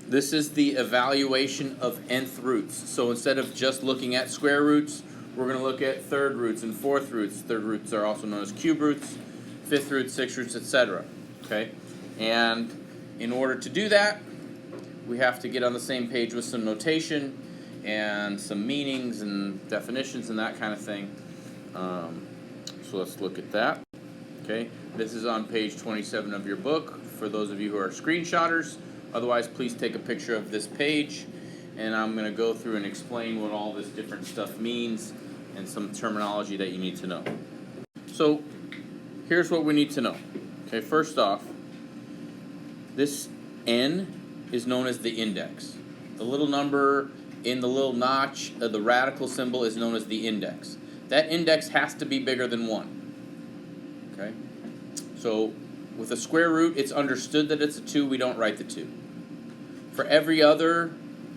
This is the evaluation of nth roots. So instead of just looking at square roots, we're going to look at third roots and fourth roots. Third roots are also known as cube roots, fifth roots, sixth roots, etc. Okay? And in order to do that, we have to get on the same page with some notation and some meanings and definitions and that kind of thing. So let's look at that. Okay, this is on page 27 of your book for those of you who are screenshotters. Otherwise, please take a picture of this page, and I'm going to go through and explain what all this different stuff means and some terminology that you need to know. So here's what we need to know. Okay, first off, this n is known as the index. The little number in the little notch of the radical symbol is known as the index. That index has to be bigger than 1. Okay? So with a square root, it's understood that it's a 2. We don't write the 2. For every other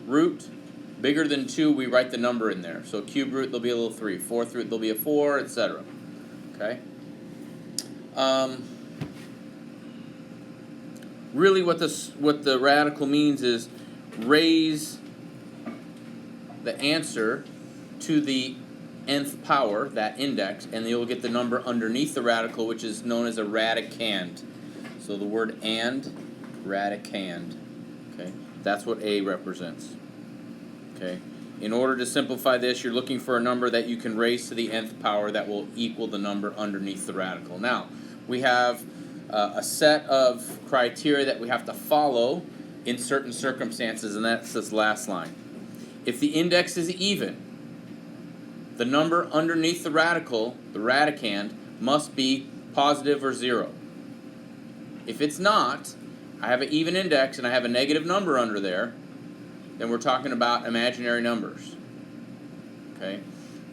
root bigger than 2, we write the number in there. So cube root, there'll be a little 3. Fourth root, there'll be a 4, etc. Okay? Really what the radical means is raise the answer to the nth power, that index, and you'll get the number underneath the radical, which is known as a radicand. So the word and, radicand. Okay, that's what A represents. Okay, in order to simplify this, you're looking for a number that you can raise to the nth power that will equal the number underneath the radical. Now, we have a set of criteria that we have to follow in certain circumstances, and that's this last line. If the index is even, the number underneath the radical, the radicand, must be positive or 0. If it's not, I have an even index and I have a negative number under there, then we're talking about imaginary numbers. Okay?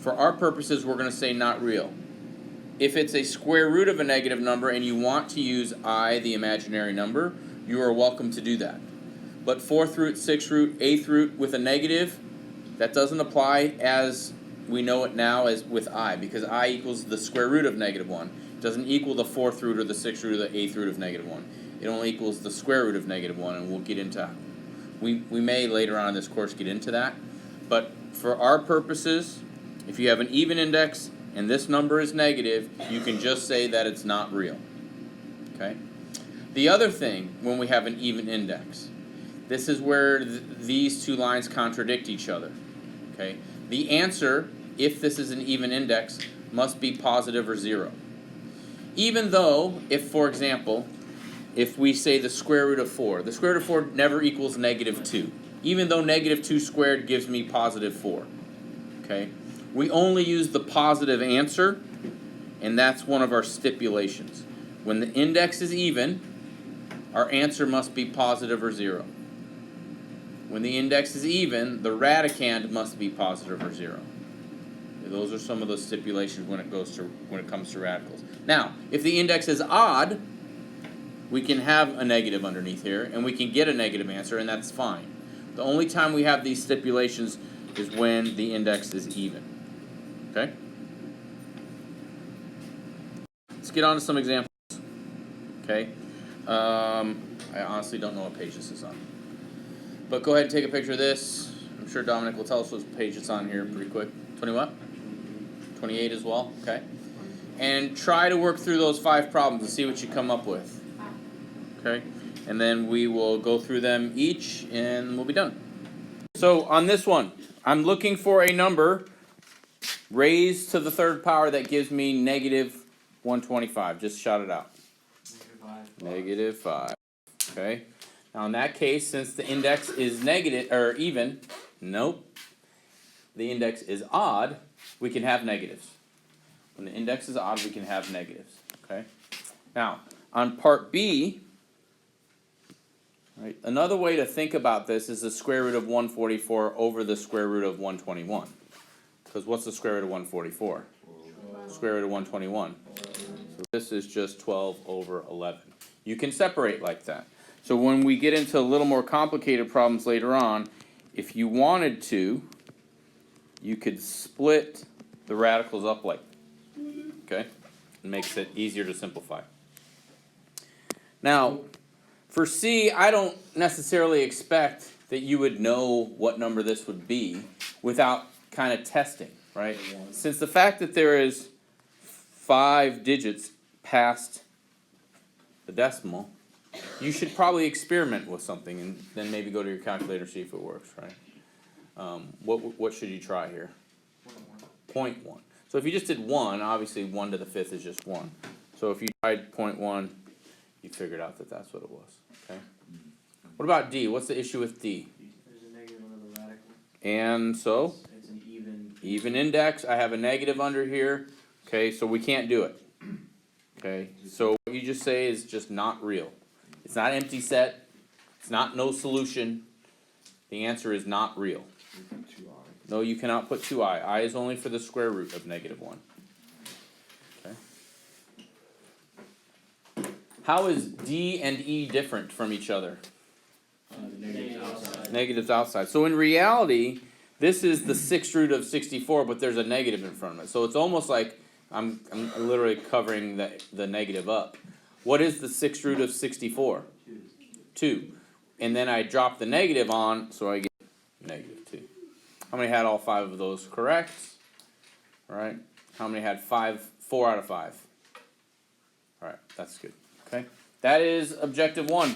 For our purposes, we're going to say not real. If it's a square root of a negative number and you want to use I, the imaginary number, you are welcome to do that. But fourth root, sixth root, eighth root with a negative, that doesn't apply as we know it now as with I, because I equals the square root of -1. It doesn't equal the fourth root or the sixth root or the eighth root of -1. It only equals the square root of -1, and we'll get into, we may later on in this course get into that. But for our purposes, if you have an even index and this number is negative, you can just say that it's not real. Okay? The other thing, when we have an even index, this is where these two lines contradict each other. Okay? The answer, if this is an even index, must be positive or 0. Even though, if for example, if we say the square root of 4, the square root of 4 never equals -2. Even though -2 squared gives me positive 4. Okay? We only use the positive answer, and that's one of our stipulations. When the index is even, our answer must be positive or 0. When the index is even, the radicand must be positive or 0. Those are some of those stipulations when it comes to radicals. Now, if the index is odd, we can have a negative underneath here, and we can get a negative answer, and that's fine. The only time we have these stipulations is when the index is even. Okay? Let's get on to some examples. Okay? I honestly don't know what page this is on. But go ahead and take a picture of this. I'm sure Dominic will tell us what page it's on here pretty quick. 20 what? 28 as well? Okay. And try to work through those 5 problems and see what you come up with. Okay? And then we will go through them each and we'll be done. So on this one, I'm looking for a number raised to the third power that gives me -125. Just shout it out. -5. Okay? Now in that case, since the index is negative or even, nope, the index is odd, we can have negatives. When the index is odd, we can have negatives. Okay? Now, on part B, right, another way to think about this is the square root of 144 over the square root of 121. Because what's the square root of 144? 12. Square root of 121. So this is just 12 over 11. You can separate like that. So when we get into a little more complicated problems later on, if you wanted to, you could split the radicals up like that. Okay? It makes it easier to simplify. Now, For C, I don't necessarily expect that you would know what number this would be without kind of testing, right? Since the fact that there is 5 digits past the decimal, you should probably experiment with something and then maybe go to your calculator, see if it works, right? What should you try here? 0.1. So if you just did 1, obviously 1 to the 5th is just 1. So if you tried 0.1, you figured out that that's what it was. Okay. What about D? What's the issue with D? There's a negative under the radical. And so? It's an even index. I have a negative under here. Okay, so we can't do it. Okay, so what you just say is just not real. It's not empty set. It's not no solution. The answer is not real. No, you cannot put 2i. I is only for the square root of negative 1. Okay. How is D and E different from each other? Negatives outside. So in reality, this is the 6th root of 64, but there's a negative in front of it. So it's almost like I'm literally covering the negative up. What is the 6th root of 64? 2. And then I drop the negative on, so I get negative 2. How many had all 5 of those correct? All right. How many had 4 out of 5? All right, that's good. Okay. That is objective 1.